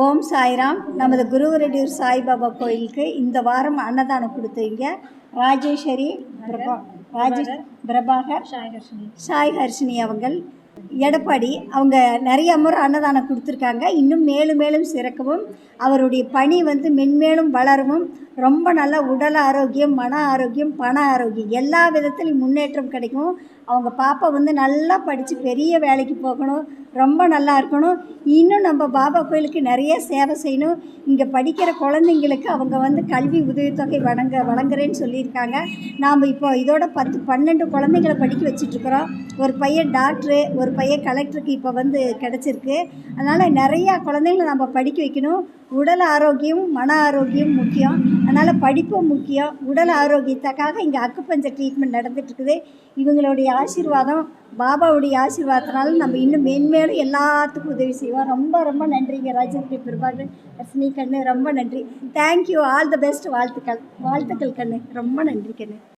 ஓம் சாய்ராம். நமது குருவரெட்டியூர் சாய்பாபா கோயிலுக்கு இந்த வாரம் அன்னதானம் கொடுத்தீங்க ராஜேஸ்வரி பிரபாகர் சாய் ஹர்ஷினி அவங்கள் எடப்பாடி அவங்க நிறைய முறை அன்னதானம் கொடுத்துருக்காங்க. இன்னும் மேலும் மேலும் சிறக்கவும் அவருடைய பணி மென்மேலும் வளரவும் ரொம்ப நல்ல உடல் ஆரோக்கியம், மன ஆரோக்கியம், பண ஆரோக்கியம் எல்லா விதத்திலையும் முன்னேற்றம் கிடைக்கும். அவங்க பாப்பா நல்லா படித்து பெரிய வேலைக்கு போகணும், ரொம்ப நல்லா இருக்கணும். இன்னும் நம்ம பாபா கோயிலுக்கு நிறைய சேவை செய்யணும். இங்கே படிக்கிற குழந்தைங்களுக்கு அவங்க கல்வி உதவித்தொகை வழங்குறேன்னு சொல்லியிருக்காங்க. நாம் இப்போ இதோட 10-12 குழந்தைங்களை படிக்க வச்சிட்ருக்குறோம். ஒரு பையன் டாக்டரு, ஒரு பையன் கலெக்டருக்கு இப்போ கிடச்சிருக்கு. அதனால் நிறையா குழந்தைங்களை நம்ம படிக்க வைக்கணும். உடல் ஆரோக்கியம், மன ஆரோக்கியம் முக்கியம். அதனால் படிப்பும் முக்கியம். உடல் ஆரோக்கியத்துக்காக இங்கே அக்குப்பஞ்சர் ட்ரீட்மெண்ட் நடந்துகிட்ருக்குது. இவங்களுடைய ஆசீர்வாதம், பாபாவுடைய ஆசீர்வாதத்தினால நம்ம இன்னும் மென்மேலும் எல்லாத்துக்கும் உதவி செய்வோம். ரொம்ப ரொம்ப நன்றிங்க ராஜேஸ்வரி பிரபாகர் ஹர்ஷினி கண்ணு, ரொம்ப நன்றி. Thank you, all the best. வாழ்த்துக்கள் கண்ணு, ரொம்ப நன்றி கண்ணு.